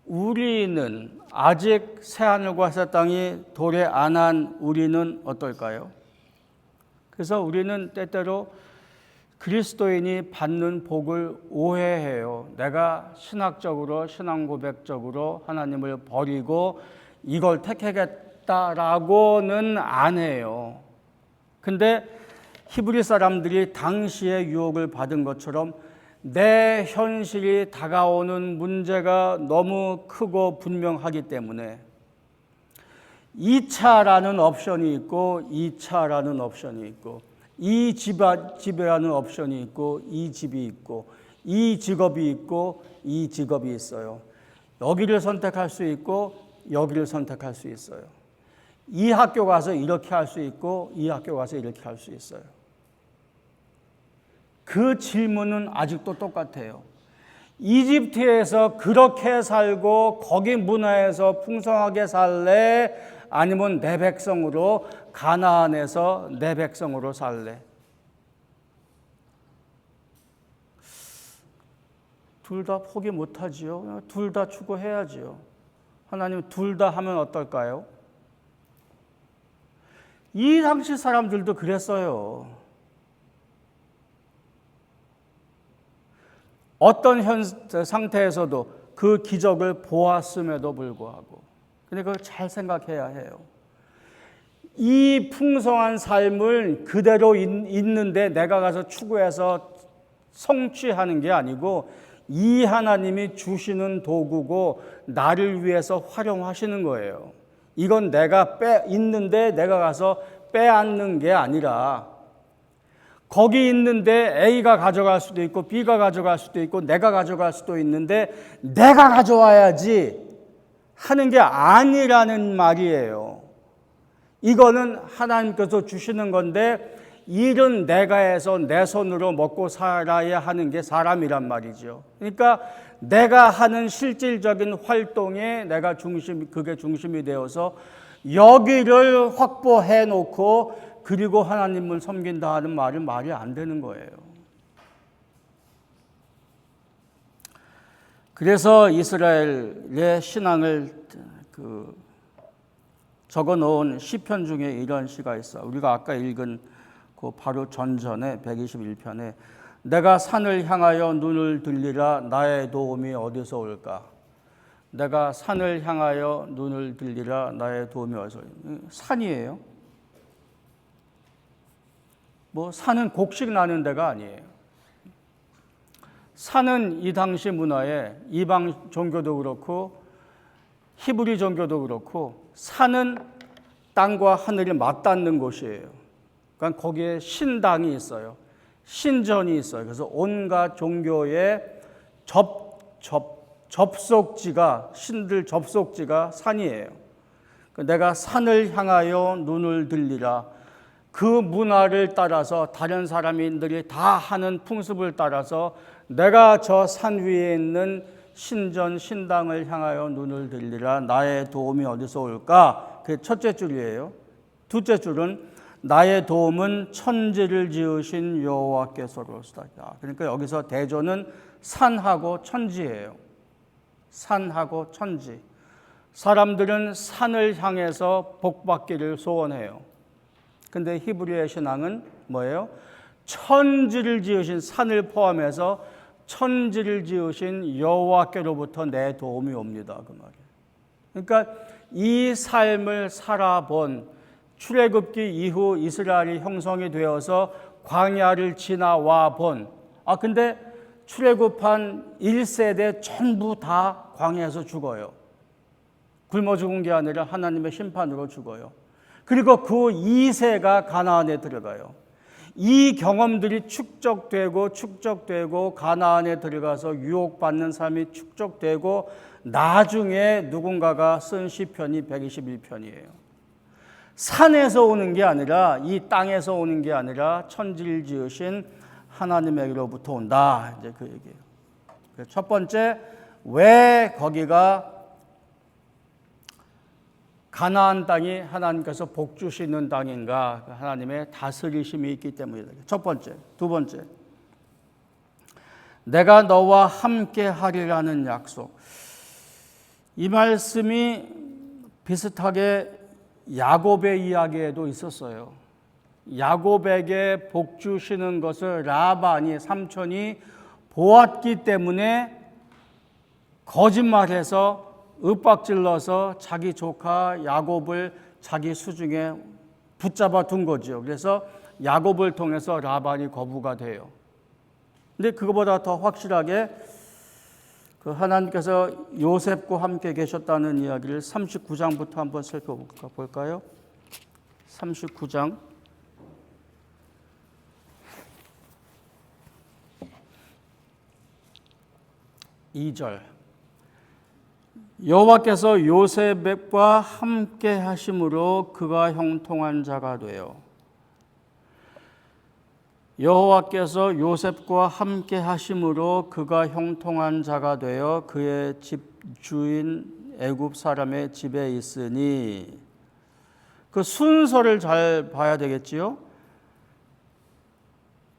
우리는 아직 새하늘과 새 땅이 도래 안 한 우리는 어떨까요? 그래서 우리는 때때로 그리스도인이 받는 복을 오해해요. 내가 신학적으로 신앙 고백적으로 하나님을 버리고 이걸 택하겠다라고는 안 해요. 근데 히브리 사람들이 당시에 유혹을 받은 것처럼 내 현실이 다가오는 문제가 너무 크고 분명하기 때문에 2차라는 옵션이 있고 2차라는 옵션이 있고 이 집이라는 옵션이 있고 이 집이 있고 이 직업이 있고 이 직업이 있어요. 여기를 선택할 수 있고 여기를 선택할 수 있어요. 이 학교 가서 이렇게 할 수 있고 이 학교 가서 이렇게 할 수 있어요. 그 질문은 아직도 똑같아요. 이집트에서 그렇게 살고 거기 문화에서 풍성하게 살래? 아니면 내 백성으로 가나안에서 내 백성으로 살래? 둘 다 포기 못하지요. 둘 다 추구해야지요. 하나님 둘 다 하면 어떨까요? 이 당시 사람들도 그랬어요. 어떤 상태에서도 그 기적을 보았음에도 불구하고. 근데 그걸 잘 생각해야 해요. 이 풍성한 삶을 그대로 있는데 내가 가서 추구해서 성취하는 게 아니고 이 하나님이 주시는 도구고 나를 위해서 활용하시는 거예요. 이건 내가 있는데 내가 가서 빼앗는 게 아니라 거기 있는데 A가 가져갈 수도 있고 B가 가져갈 수도 있고 내가 가져갈 수도 있는데 내가 가져와야지 하는 게 아니라는 말이에요. 이거는 하나님께서 주시는 건데 일은 내가 해서 내 손으로 먹고 살아야 하는 게 사람이란 말이죠. 그러니까 내가 하는 실질적인 활동에 내가 그게 중심이 되어서 여기를 확보해 놓고 그리고 하나님을 섬긴다 하는 말이 안 되는 거예요. 그래서 이스라엘의 신앙을 적어 놓은 시편 중에 이런 시가 있어. 우리가 아까 읽은 그 바로 전전에 121편에 내가 산을 향하여 눈을 들리라 나의 도움이 어디서 올까? 내가 산을 향하여 눈을 들리라 나의 도움이 어디서 올까? 산이에요. 뭐 산은 곡식 나는 데가 아니에요. 산은 이 당시 문화에 이방 종교도 그렇고 히브리 종교도 그렇고 산은 땅과 하늘이 맞닿는 곳이에요. 그러니까 거기에 신당이 있어요. 신전이 있어요. 그래서 온갖 종교의 접속지가 신들 접속지가 산이에요. 내가 산을 향하여 눈을 들리라. 그 문화를 따라서 다른 사람들이 다 하는 풍습을 따라서 내가 저 산 위에 있는 신전 신당을 향하여 눈을 들리라. 나의 도움이 어디서 올까? 그게 첫째 줄이에요. 둘째 줄은 나의 도움은 천지를 지으신 여호와께서로서다. 그러니까 여기서 대조는 산하고 천지예요. 산하고 천지. 사람들은 산을 향해서 복받기를 소원해요. 근데 히브리의 신앙은 뭐예요? 천지를 지으신 산을 포함해서 천지를 지으신 여호와께로부터 내 도움이 옵니다. 그 말이에요. 그러니까 이 삶을 살아본 출애굽기 이후 이스라엘이 형성이 되어서 광야를 지나와 본 근데 출애굽한 1세대 전부 다 광야에서 죽어요. 굶어 죽은 게 아니라 하나님의 심판으로 죽어요. 그리고 그 2세가 가나안에 들어가요. 이 경험들이 축적되고 가나안에 들어가서 유혹받는 삶이 축적되고 나중에 누군가가 쓴 시편이 121편이에요. 산에서 오는 게 아니라 이 땅에서 오는 게 아니라 천지를 지으신 하나님에게로부터 온다. 이제 그 얘기예요. 첫 번째, 왜 거기가 가나안 땅이 하나님께서 복 주시는 땅인가? 하나님의 다스리심이 있기 때문이다. 첫 번째. 두 번째, 내가 너와 함께 하리라는 약속. 이 말씀이 비슷하게 야곱의 이야기에도 있었어요. 야곱에게 복 주시는 것을 라반이 삼촌이 보았기 때문에 거짓말해서 윽박질러서 자기 조카 야곱을 자기 수중에 붙잡아 둔 거죠. 그래서 야곱을 통해서 라반이 거부가 돼요. 근데 그거보다 더 확실하게 그 하나님께서 요셉과 함께 계셨다는 이야기를 39장부터 한번 살펴볼까요? 39장 2절. 여호와께서 요셉과 함께 하심으로 그가 형통한 자가 되어. 여호와께서 요셉과 함께 하심으로 그가 형통한 자가 되어 그의 집 주인 애굽 사람의 집에 있으니. 그 순서를 잘 봐야 되겠지요.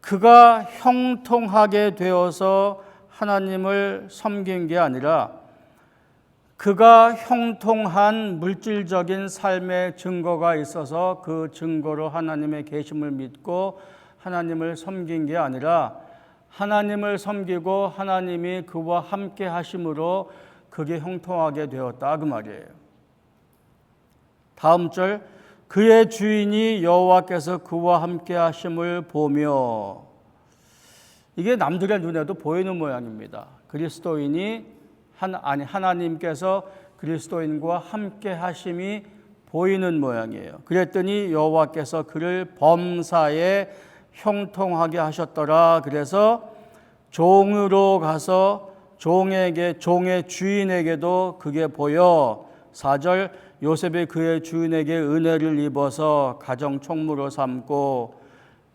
그가 형통하게 되어서 하나님을 섬긴 게 아니라 그가 형통한 물질적인 삶의 증거가 있어서 그 증거로 하나님의 계심을 믿고 하나님을 섬긴 게 아니라 하나님을 섬기고 하나님이 그와 함께 하심으로 그게 형통하게 되었다 그 말이에요. 다음 절, 그의 주인이 여호와께서 그와 함께 하심을 보며. 이게 남들의 눈에도 보이는 모양입니다. 그리스도인이 하나님께서 그리스도인과 함께 하심이 보이는 모양이에요. 그랬더니 여호와께서 그를 범사에 형통하게 하셨더라. 그래서 종으로 가서 종의 주인에게도 그게 보여 4절 요셉이 그의 주인에게 은혜를 입어서 가정 총무로 삼고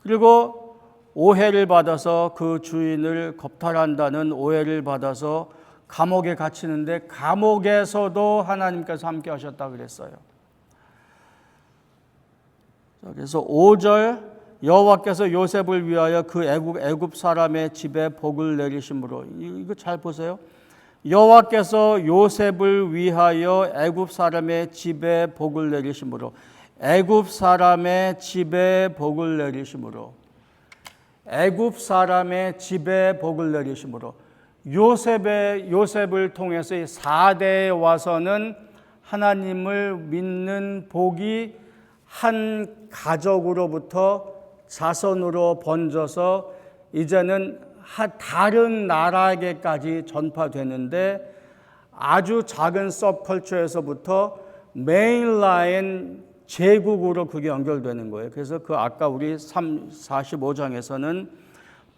그리고 오해를 받아서 그 주인을 겁탈한다는 오해를 받아서 감옥에 갇히는데 감옥에서도 하나님께서 함께 하셨다 그랬어요. 그래서 5절 여호와께서 요셉을 위하여 그 애굽 사람의 집에 복을 내리심으로 이거 잘 보세요. 여호와께서 요셉을 위하여 애굽 사람의 집에 복을 내리심으로 애굽 사람의 집에 복을 내리심으로 애굽 사람의 집에 복을 내리심으로 요셉을 통해서 4대에 와서는 하나님을 믿는 복이 한 가족으로부터 자손으로 번져서 이제는 다른 나라에게까지 전파되는데 아주 작은 서브컬처에서부터 메인라인 제국으로 그게 연결되는 거예요. 그래서 그 아까 우리 45장에서는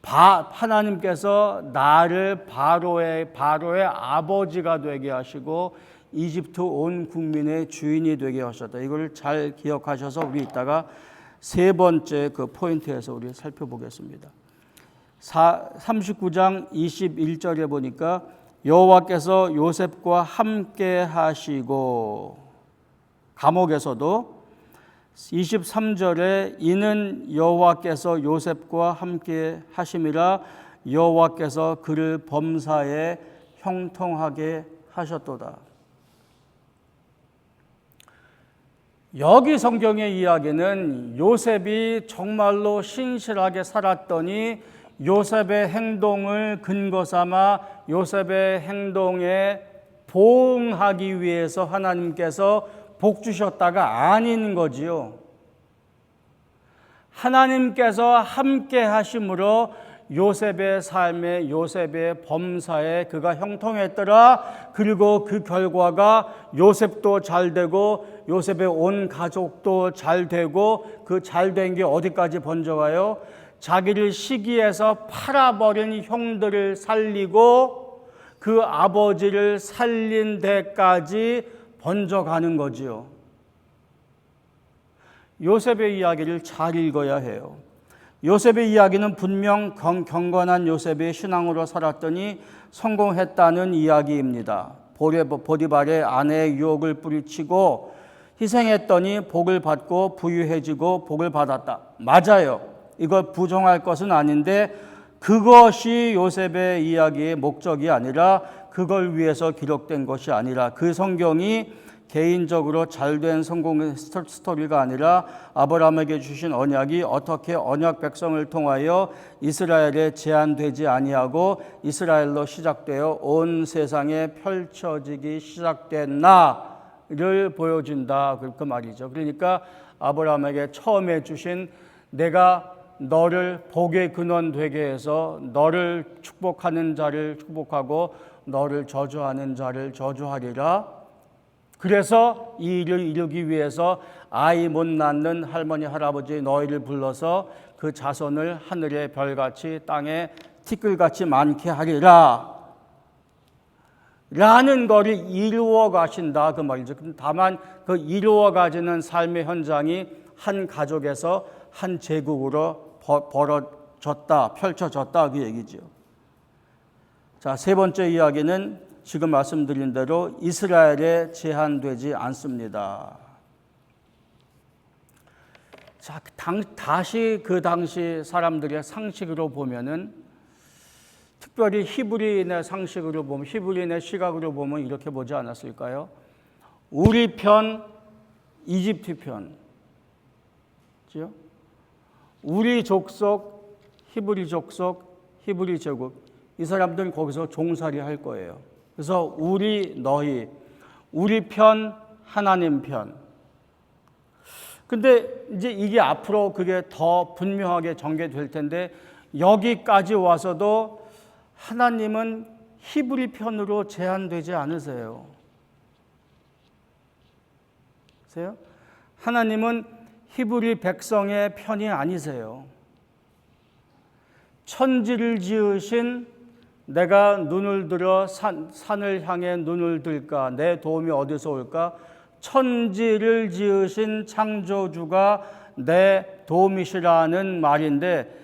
하나님께서 나를 바로의 아버지가 되게 하시고 이집트 온 국민의 주인이 되게 하셨다. 이걸 잘 기억하셔서 우리 이따가 세 번째 그 포인트에서 우리 살펴보겠습니다. 39장 21절에 보니까 여호와께서 요셉과 함께 하시고 감옥에서도 23절에 이는 여호와께서 요셉과 함께 하심이라 여호와께서 그를 범사에 형통하게 하셨도다. 여기 성경의 이야기는 요셉이 정말로 신실하게 살았더니 요셉의 행동을 근거 삼아 요셉의 행동에 보응하기 위해서 하나님께서 복 주셨다가 아닌 거지요. 하나님께서 함께 하심으로 요셉의 삶에 요셉의 범사에 그가 형통했더라. 그리고 그 결과가 요셉도 잘 되고 요셉의 온 가족도 잘 되고 그 잘 된 게 어디까지 번져가요? 자기를 시기해서 팔아버린 형들을 살리고 그 아버지를 살린 데까지 번져가는 거지요. 요셉의 이야기를 잘 읽어야 해요. 요셉의 이야기는 분명 경건한 요셉이 신앙으로 살았더니 성공했다는 이야기입니다. 보디발의 아내의 유혹을 뿌리치고 희생했더니 복을 받고 부유해지고 복을 받았다. 맞아요. 이걸 부정할 것은 아닌데 그것이 요셉의 이야기의 목적이 아니라 그걸 위해서 기록된 것이 아니라 그 성경이 개인적으로 잘된 성공 스토리가 아니라 아브라함에게 주신 언약이 어떻게 언약 백성을 통하여 이스라엘에 제한되지 아니하고 이스라엘로 시작되어 온 세상에 펼쳐지기 시작됐나를 보여준다. 그 말이죠. 그러니까 아브라함에게 처음에 주신 내가 너를 복의 근원 되게 해서 너를 축복하는 자를 축복하고 너를 저주하는 자를 저주하리라. 그래서 이 일을 이루기 위해서 아이 못 낳는 할머니 할아버지 너희를 불러서 그 자손을 하늘의 별같이 땅에 티끌같이 많게 하리라 라는 것을 이루어 가신다 그 말이죠. 다만 그 이루어 가지는 삶의 현장이 한 가족에서 한 제국으로 벌어졌다 펼쳐졌다 그 얘기죠. 자, 세 번째 이야기는 지금 말씀드린 대로 이스라엘에 제한되지 않습니다. 자, 다시 그 당시 사람들의 상식으로 보면은 특별히 히브리인의 상식으로 보면 히브리인의 시각으로 보면 이렇게 보지 않았을까요? 우리 편, 이집트 편, 그렇죠? 우리 족속, 히브리 족속, 히브리 제국 이 사람들은 거기서 종살이 할 거예요. 그래서 우리 너희 우리 편 하나님 편. 근데 이제 이게 앞으로 그게 더 분명하게 전개될 텐데 여기까지 와서도 하나님은 히브리 편으로 제한되지 않으세요. 보세요. 하나님은 히브리 백성의 편이 아니세요. 천지를 지으신 내가 눈을 들어 산을 향해 눈을 들까? 내 도움이 어디서 올까? 천지를 지으신 창조주가 내 도움이시라는 말인데,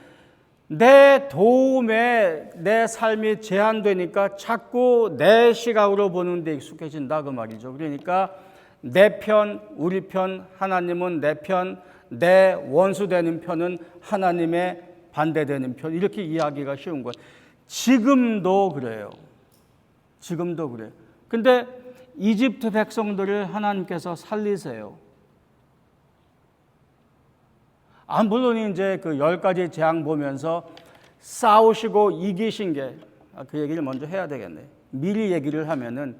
내 도움에 내 삶이 제한되니까 자꾸 내 시각으로 보는 데 익숙해진다 그 말이죠. 그러니까 내 편, 우리 편, 하나님은 내 편, 내 원수 되는 편은 하나님의 반대되는 편, 이렇게 이해하기가 쉬운 거예요. 지금도 그래요. 지금도 그래요. 근데 이집트 백성들을 하나님께서 살리세요. 물론 이제 그 10가지 재앙 보면서 싸우시고 이기신 게, 그 얘기를 먼저 해야 되겠네. 미리 얘기를 하면은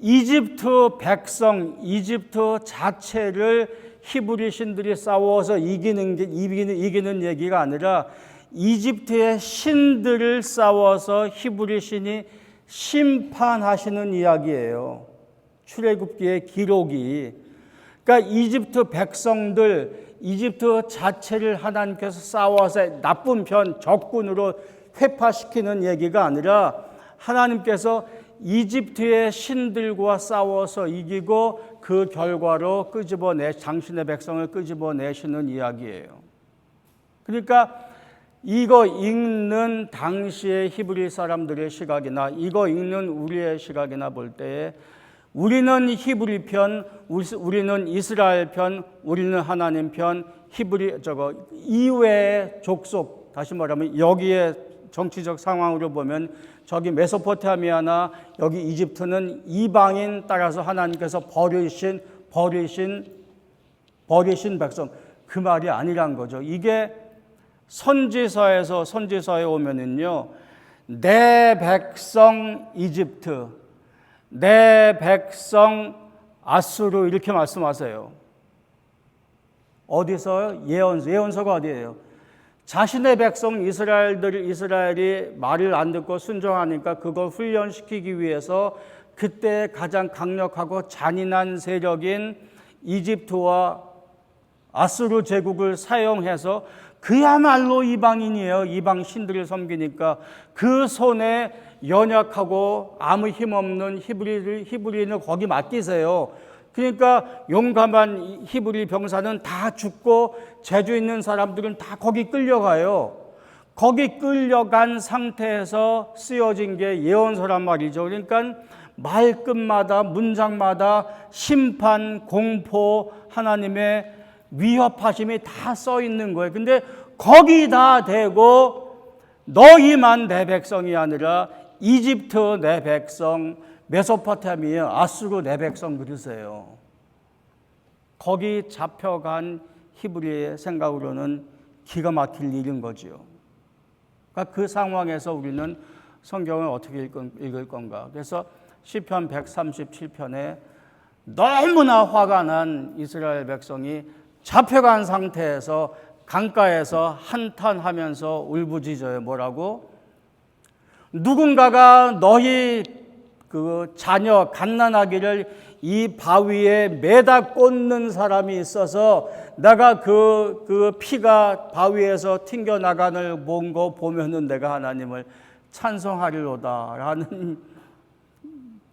이집트 백성, 이집트 자체를 히브리 신들이 싸워서 이기는 얘기가 아니라 이집트의 신들을 싸워서 히브리 신이 심판하시는 이야기예요. 출애굽기의 기록이. 그러니까 이집트 백성들, 이집트 자체를 하나님께서 싸워서 나쁜 편, 적군으로 회파시키는 얘기가 아니라 하나님께서 이집트의 신들과 싸워서 이기고 그 결과로 당신의 백성을 끄집어내시는 이야기예요. 그러니까 이거 읽는 당시의 히브리 사람들의 시각이나 이거 읽는 우리의 시각이나 볼 때에 우리는 히브리 편, 우리는 이스라엘 편, 우리는 하나님 편, 이외의 족속, 다시 말하면 여기에 정치적 상황으로 보면 저기 메소포타미아나 여기 이집트는 이방인, 따라서 하나님께서 버리신 백성, 그 말이 아니란 거죠. 이게 선지서에 오면은요, 내 백성 이집트, 내 백성 아수르, 이렇게 말씀하세요. 어디서요? 예언서가 어디예요? 자신의 백성 이스라엘이 말을 안 듣고 순종하니까 그걸 훈련시키기 위해서 그때 가장 강력하고 잔인한 세력인 이집트와 아수르 제국을 사용해서, 그야말로 이방인이에요. 이방 신들을 섬기니까 그 손에 연약하고 아무 힘없는 히브리인을 거기 맡기세요. 그러니까 용감한 히브리 병사는 다 죽고 재주 있는 사람들은 다 거기 끌려가요. 거기 끌려간 상태에서 쓰여진 게 예언서란 말이죠. 그러니까 말끝마다 문장마다 심판, 공포, 하나님의 위협하심이 다 써 있는 거예요. 근데 거기다 대고 너희만 내 백성이 아니라 이집트 내 백성, 메소포타미아, 아수르 내 백성 그러세요. 거기 잡혀간 히브리의 생각으로는 기가 막힐 일인 거지요. 그러니까 그 상황에서 우리는 성경을 어떻게 읽을 건가? 그래서 시편 137편에 너무나 화가 난 이스라엘 백성이 잡혀간 상태에서 강가에서 한탄하면서 울부짖어요. 뭐라고? 누군가가 너희 그 자녀 갓난아기를 이 바위에 매다 꽂는 사람이 있어서 내가 그 피가 바위에서 튕겨나가는 거 보면은 내가 하나님을 찬송하리로다 라는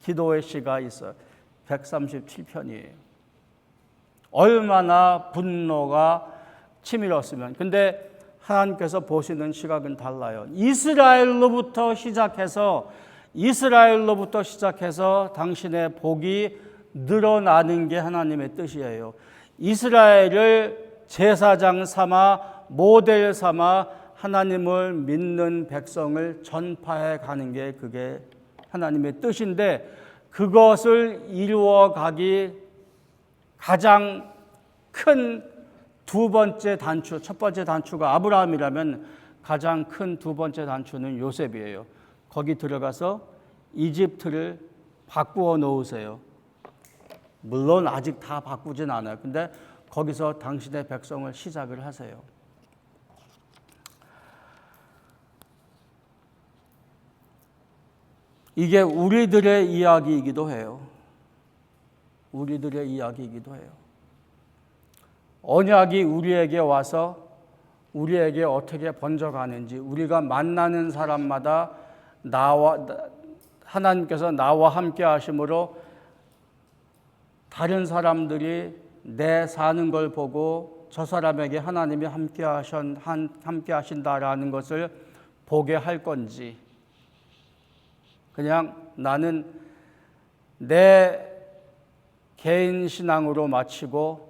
기도의 시가 있어요. 137편이에요. 얼마나 분노가 치밀었으면. 근데 하나님께서 보시는 시각은 달라요. 이스라엘로부터 시작해서 당신의 복이 늘어나는 게 하나님의 뜻이에요. 이스라엘을 제사장 삼아 모델 삼아 하나님을 믿는 백성을 전파해 가는 게 그게 하나님의 뜻인데, 그것을 이루어가기 가장 큰 두 번째 단추, 첫 번째 단추가 아브라함이라면 가장 큰 두 번째 단추는 요셉이에요. 거기 들어가서 이집트를 바꾸어 놓으세요. 물론 아직 다 바꾸진 않아요. 근데 거기서 당신의 백성을 시작을 하세요. 이게 우리들의 이야기이기도 해요. 우리들의 이야기이기도 해요. 언약이 우리에게 와서 우리에게 어떻게 번져가는지, 우리가 만나는 사람마다 하나님께서 나와 함께 하심으로 다른 사람들이 내 사는 걸 보고 저 사람에게 하나님이 함께 하신다라는 것을 보게 할 건지, 그냥 나는 내 개인 신앙으로 마치고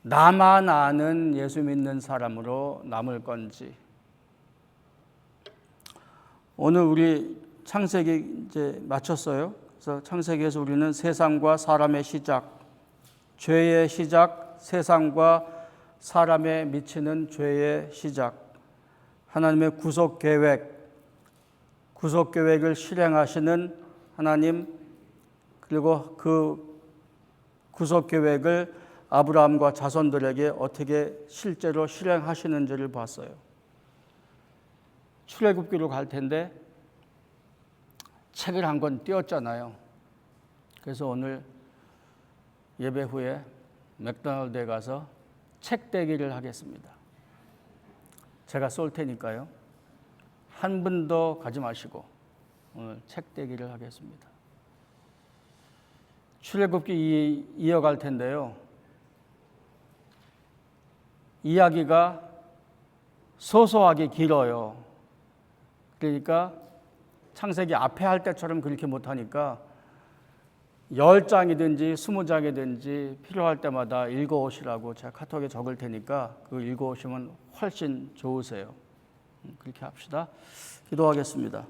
나만 아는 예수 믿는 사람으로 남을 건지. 오늘 우리 창세기 이제 마쳤어요. 그래서 창세기에서 우리는 세상과 사람의 시작, 죄의 시작, 세상과 사람에 미치는 죄의 시작, 하나님의 구속 계획을 실행하시는 하나님, 그리고 그 구속 계획을 아브라함과 자손들에게 어떻게 실제로 실행하시는지를 봤어요. 출애굽기로 갈 텐데 책을 한 권 띄웠잖아요. 그래서 오늘 예배 후에 맥도날드에 가서 책 떼기를 하겠습니다. 제가 쏠 테니까요. 한 분도 가지 마시고 오늘 책 떼기를 하겠습니다. 출애굽기 이어갈 텐데요. 이야기가 소소하게 길어요. 그러니까 창세기 앞에 할 때처럼 그렇게 못하니까 10장이든지 20장이든지 필요할 때마다 읽어오시라고 제가 카톡에 적을 테니까 그 읽어오시면 훨씬 좋으세요. 그렇게 합시다. 기도하겠습니다.